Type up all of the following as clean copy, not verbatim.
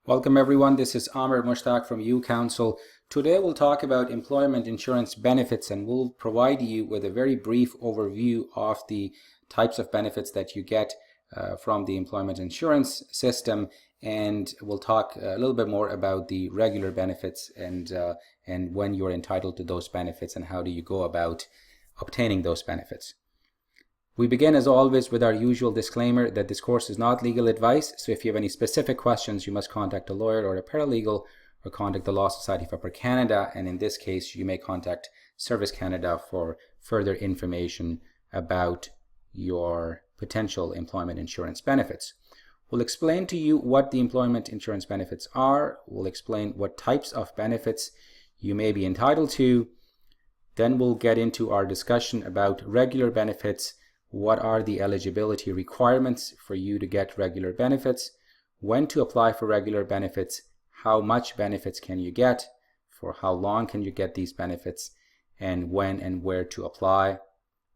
Welcome everyone, this is Amer from U-Council. Today we'll talk about employment insurance benefits and we'll provide you with a very brief overview of the types of benefits that you get from the employment insurance system, and we'll talk a little bit more about the regular benefits and when you're entitled to those benefits and how do you go about obtaining those benefits. We begin as always with our usual disclaimer that this course is not legal advice, so if you have any specific questions you must contact a lawyer or a paralegal or contact the Law Society of Upper Canada, and in this case you may contact Service Canada for further information about your potential employment insurance benefits. We'll explain to you what the employment insurance benefits are, we'll explain what types of benefits you may be entitled to, then we'll get into our discussion about regular benefits. What are the eligibility requirements for you to get regular benefits, when to apply for regular benefits, how much benefits can you get, for how long can you get these benefits, and when and where to apply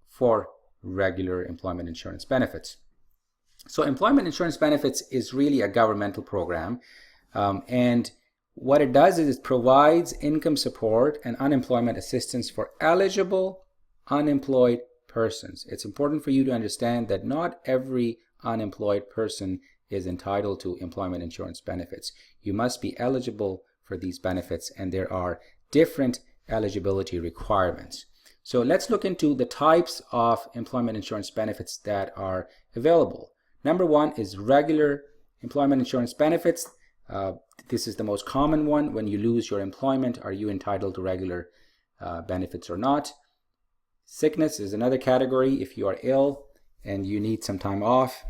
for regular employment insurance benefits. So employment insurance benefits is really a governmental program, and what it does is it provides income support and unemployment assistance for eligible unemployed persons. It's important for you to understand that not every unemployed person is entitled to employment insurance benefits. You must be eligible for these benefits, and there are different eligibility requirements. So let's look into the types of employment insurance benefits that are available. Number one is regular employment insurance benefits. This is the most common one. When you lose your employment, are you entitled to regular benefits or not? Sickness is another category. If you are ill and you need some time off,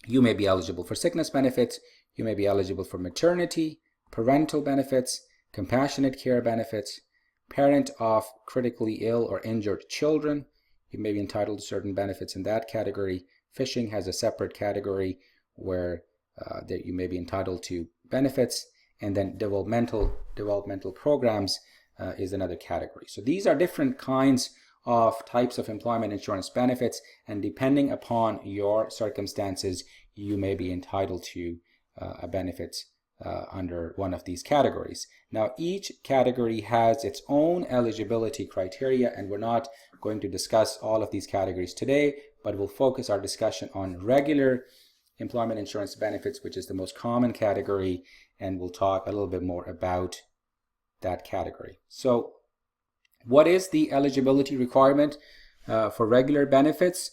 you may be eligible for sickness benefits. You may be eligible for maternity, parental benefits, compassionate care benefits, parent of critically ill or injured children. You may be entitled to certain benefits in that category. Fishing has a separate category where that you may be entitled to benefits, and then developmental programs is another category. So these are different kinds of types of employment insurance benefits, and depending upon your circumstances you may be entitled to a benefit under one of these categories. Now each category has its own eligibility criteria, and we're not going to discuss all of these categories today, but we'll focus our discussion on regular employment insurance benefits, which is the most common category, and we'll talk a little bit more about that category. So what is the eligibility requirement for regular benefits?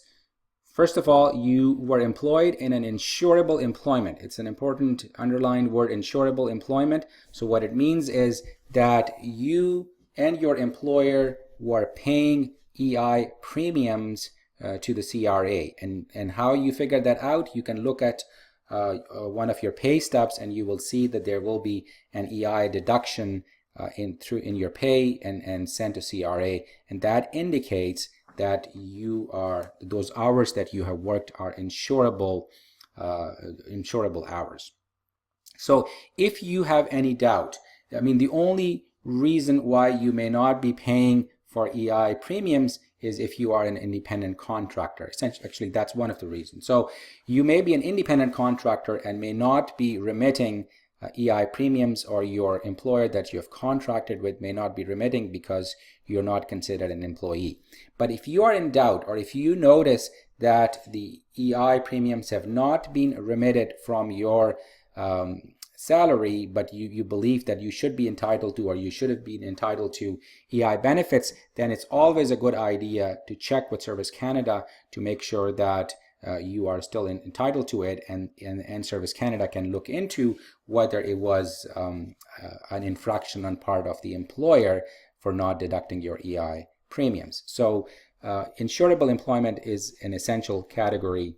First of all, you were employed in an insurable employment. It's an important underlined word, insurable employment. So what it means is that you and your employer were paying EI premiums to the CRA, and how you figure that out, you can look at one of your pay stubs and you will see that there will be an EI deduction in your pay and sent to CRA, and that indicates that those hours that you have worked are insurable hours. So if you have any doubt, the only reason why you may not be paying for EI premiums is if you are an independent contractor. Essentially, actually, that's one of the reasons. So you may be an independent contractor and may not be remitting EI premiums, or your employer that you have contracted with may not be remitting because you're not considered an employee. But if you are in doubt, or if you notice that the EI premiums have not been remitted from your salary, but you believe that you should be entitled to, or you should have been entitled to EI benefits, then it's always a good idea to check with Service Canada to make sure that you are still entitled to it, and Service Canada can look into whether it was an infraction on part of the employer for not deducting your EI premiums. So insurable employment is an essential category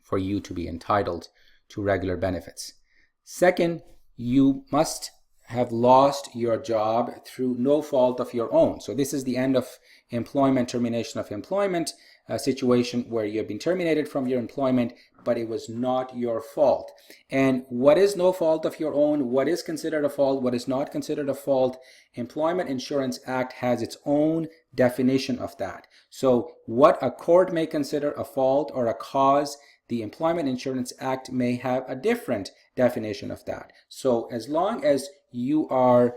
for you to be entitled to regular benefits. Second, you must have lost your job through no fault of your own. So this is the end of employment, termination of employment situation where you have been terminated from your employment, but it was not your fault. And what is no fault of your own? What is considered a fault? What is not considered a fault? Employment Insurance Act has its own definition of that. So what a court may consider a fault or a cause, the Employment Insurance Act may have a different definition of that. So as long as you are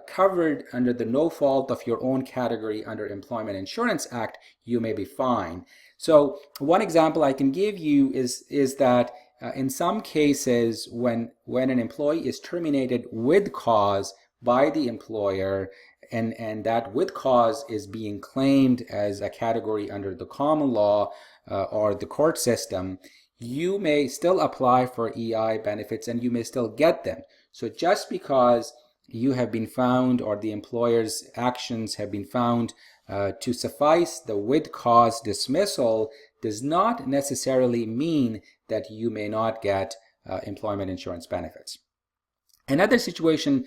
covered under the no fault of your own category under Employment Insurance Act, you may be fine. So one example I can give you is that in some cases when an employee is terminated with cause by the employer, and that with cause is being claimed as a category under the common law or the court system, you may still apply for EI benefits and you may still get them. So just because you have been found, or the employer's actions have been found to suffice the with cause dismissal, does not necessarily mean that you may not get employment insurance benefits. Another situation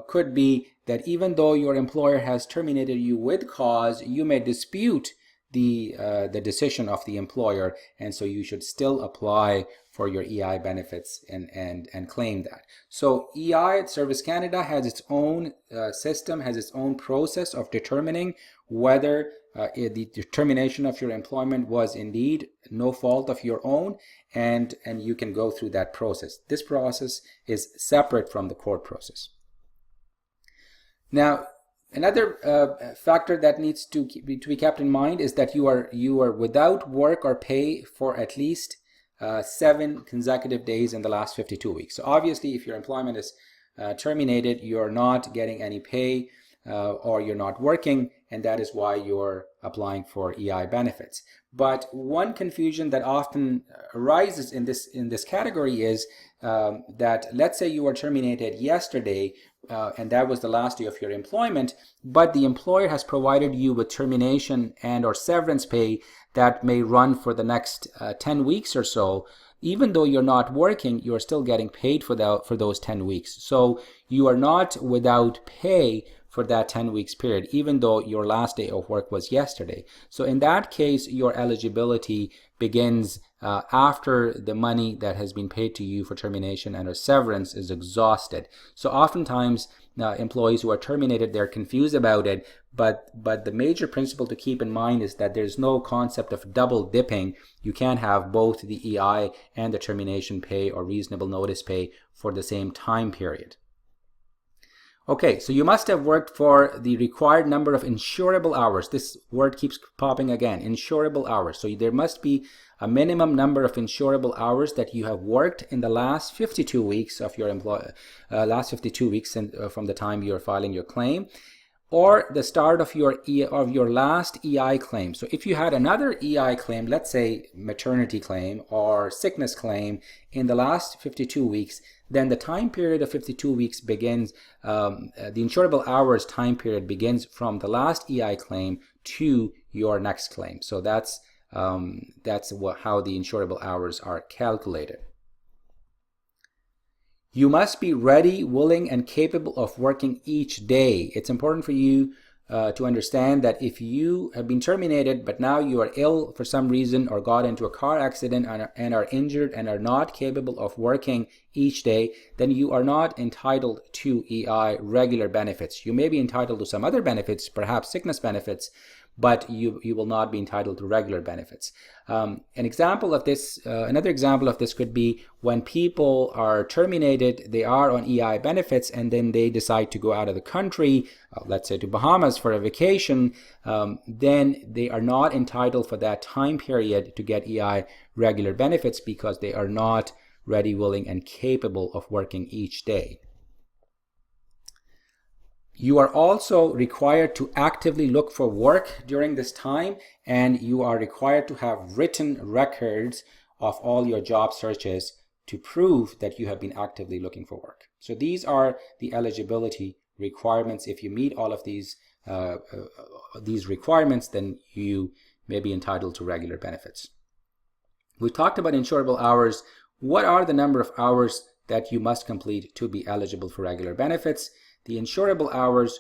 could be that even though your employer has terminated you with cause, you may dispute the decision of the employer, and so you should still apply for your EI benefits and claim that. So EI Service Canada has its own system, has its own process of determining whether the termination of your employment was indeed no fault of your own, and you can go through that process. This process is separate from the court process. Now, another factor that needs to be kept in mind is that you are without work or pay for at least 7 consecutive days in the last 52 weeks. So obviously, if your employment is terminated, you're not getting any pay or you're not working, and that is why you're applying for EI benefits. But one confusion that often arises in this category is that, let's say you were terminated yesterday and that was the last day of your employment, but the employer has provided you with termination and or severance pay that may run for the next 10 weeks or so. Even though you're not working, you're still getting paid for those 10 weeks. So you are not without pay for that 10 weeks period, even though your last day of work was yesterday. So in that case, your eligibility begins after the money that has been paid to you for termination and or severance is exhausted. So oftentimes employees who are terminated, they're confused about it, but the major principle to keep in mind is that there's no concept of double dipping. You can't have both the EI and the termination pay or reasonable notice pay for the same time period. Okay, so you must have worked for the required number of insurable hours. This word keeps popping again, insurable hours. So there must be a minimum number of insurable hours that you have worked in the last 52 weeks of your last 52 weeks from the time you're filing your claim, or the start of your last EI claim. So if you had another EI claim, let's say maternity claim or sickness claim in the last 52 weeks, then the time period of 52 weeks begins, the insurable hours time period begins from the last EI claim to your next claim. So that's how the insurable hours are calculated. You must be ready, willing, and capable of working each day. It's important for you to understand that if you have been terminated, but now you are ill for some reason or got into a car accident and are injured and are not capable of working each day, then you are not entitled to EI regular benefits. You may be entitled to some other benefits, perhaps sickness benefits, but you will not be entitled to regular benefits. Another example of this could be when people are terminated, they are on EI benefits, and then they decide to go out of the country, let's say to Bahamas for a vacation, then they are not entitled for that time period to get EI regular benefits because they are not ready, willing, and capable of working each day. You are also required to actively look for work during this time, and you are required to have written records of all your job searches to prove that you have been actively looking for work. So these are the eligibility requirements. If you meet all of these requirements, then you may be entitled to regular benefits. We talked about insurable hours. What are the number of hours that you must complete to be eligible for regular benefits? The insurable hours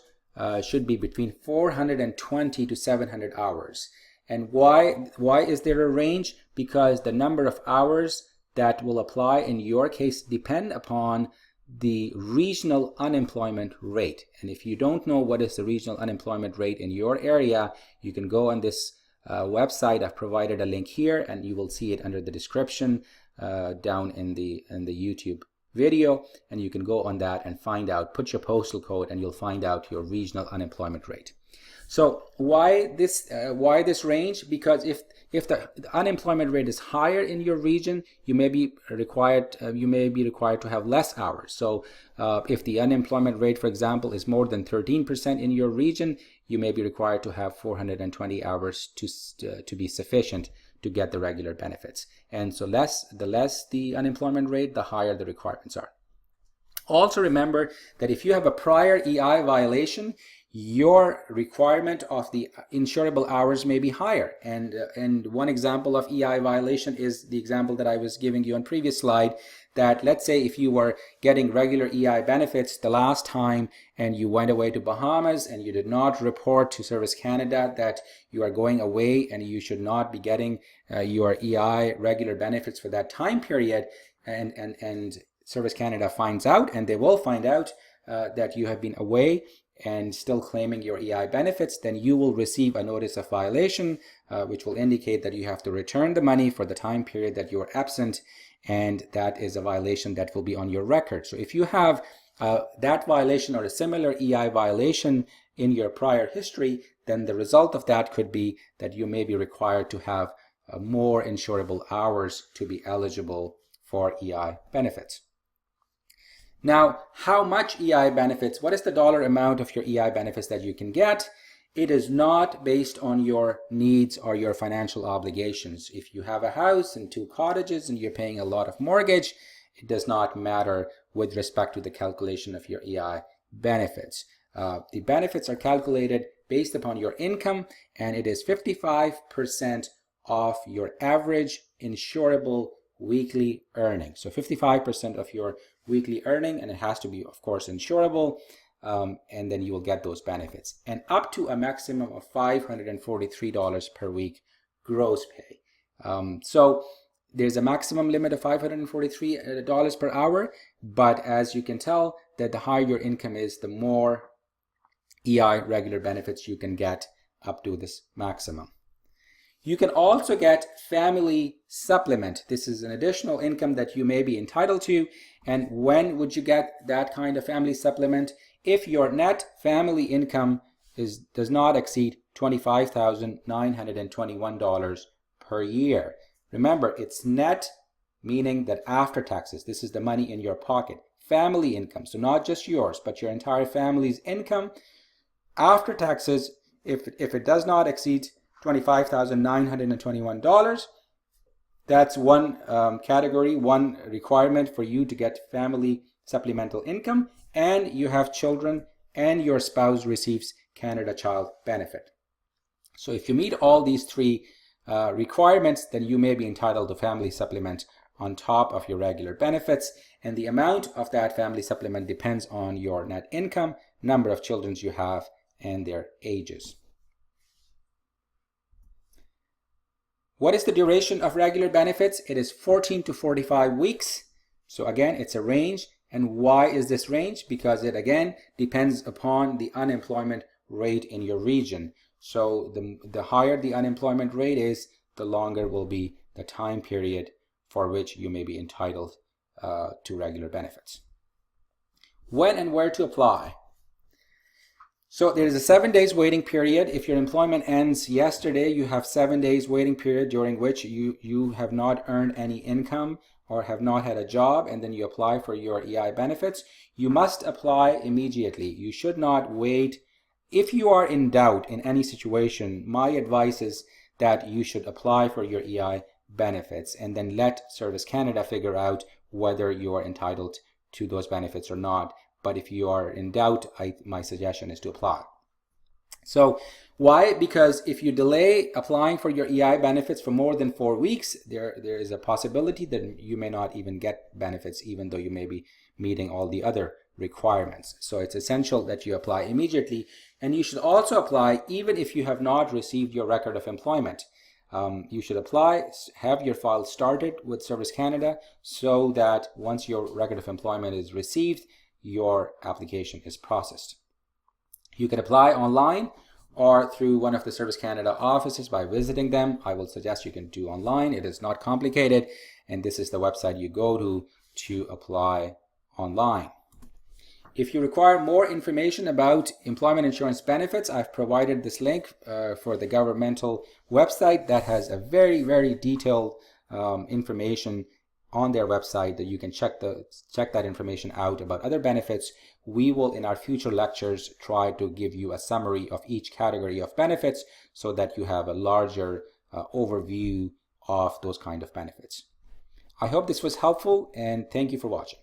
should be between 420 to 700 hours. And why is there a range? Because the number of hours that will apply in your case depend upon the regional unemployment rate. And if you don't know what is the regional unemployment rate in your area, you can go on this website. I've provided a link here, and you will see it under the description down in the YouTube video, and you can go on that and find out, put your postal code, and you'll find out your regional unemployment rate. So why this range? Because if the unemployment rate is higher in your region, you may be required to have less hours. So if the unemployment rate, for example, is more than 13% in your region, you may be required to have 420 hours to be sufficient to get the regular benefits. And so the less the unemployment rate, the higher the requirements are. Also remember that if you have a prior EI violation, your requirement of the insurable hours may be higher. And one example of EI violation is the example that I was giving you on previous slide, that let's say if you were getting regular EI benefits the last time and you went away to Bahamas and you did not report to Service Canada that you are going away and you should not be getting your EI regular benefits for that time period, and Service Canada finds out, and they will find out that you have been away and still claiming your EI benefits, then you will receive a notice of violation, which will indicate that you have to return the money for the time period that you are absent, and that is a violation that will be on your record. So if you have that violation or a similar EI violation in your prior history, then the result of that could be that you may be required to have more insurable hours to be eligible for EI benefits. Now, how much EI benefits? What is the dollar amount of your EI benefits that you can get? It is not based on your needs or your financial obligations. If you have a house and 2 cottages and you're paying a lot of mortgage, it does not matter with respect to the calculation of your EI benefits. The benefits are calculated based upon your income, and it is 55% of your average insurable weekly earning. So 55% of your weekly earning, and it has to be, of course, insurable, and then you will get those benefits, and up to a maximum of $543 per week gross pay. So there's a maximum limit of $543 per hour, but as you can tell, that the higher your income is, the more EI regular benefits you can get up to this maximum. You can also get family supplement. This is an additional income that you may be entitled to. And when would you get that kind of family supplement? If your net family income does not exceed $25,921 per year. Remember, it's net, meaning that after taxes, this is the money in your pocket. Family income, so not just yours, but your entire family's income after taxes, if it does not exceed $25,921, that's one category, one requirement for you to get family supplemental income, and you have children and your spouse receives Canada Child Benefit. So if you meet all these 3 requirements, then you may be entitled to family supplement on top of your regular benefits, and the amount of that family supplement depends on your net income, number of children you have, and their ages. What is the duration of regular benefits? It is 14 to 45 weeks. So again, it's a range. And why is this range? Because it again depends upon the unemployment rate in your region. So the higher the unemployment rate is, the longer will be the time period for which you may be entitled to regular benefits. When and where to apply? So there is a 7 days waiting period. If your employment ends yesterday, you have 7 days waiting period during which you have not earned any income or have not had a job, and then you apply for your EI benefits. You must apply immediately. You should not wait. If you are in doubt in any situation, my advice is that you should apply for your EI benefits and then let Service Canada figure out whether you are entitled to those benefits or not. But if you are in doubt, my suggestion is to apply. So why? Because if you delay applying for your EI benefits for more than 4 weeks, there is a possibility that you may not even get benefits, even though you may be meeting all the other requirements. So it's essential that you apply immediately, and you should also apply even if you have not received your record of employment. You should apply, have your file started with Service Canada, so that once your record of employment is received, your application is processed. You can apply online or through one of the Service Canada offices by visiting them. I will suggest you can do online. It is not complicated, and this is the website you go to apply online. If you require more information about employment insurance benefits, I've provided this link for the governmental website that has a very, very detailed information on their website that you can check that information out about other benefits. We will, in our future lectures, try to give you a summary of each category of benefits so that you have a larger overview of those kind of benefits. I hope this was helpful, and thank you for watching.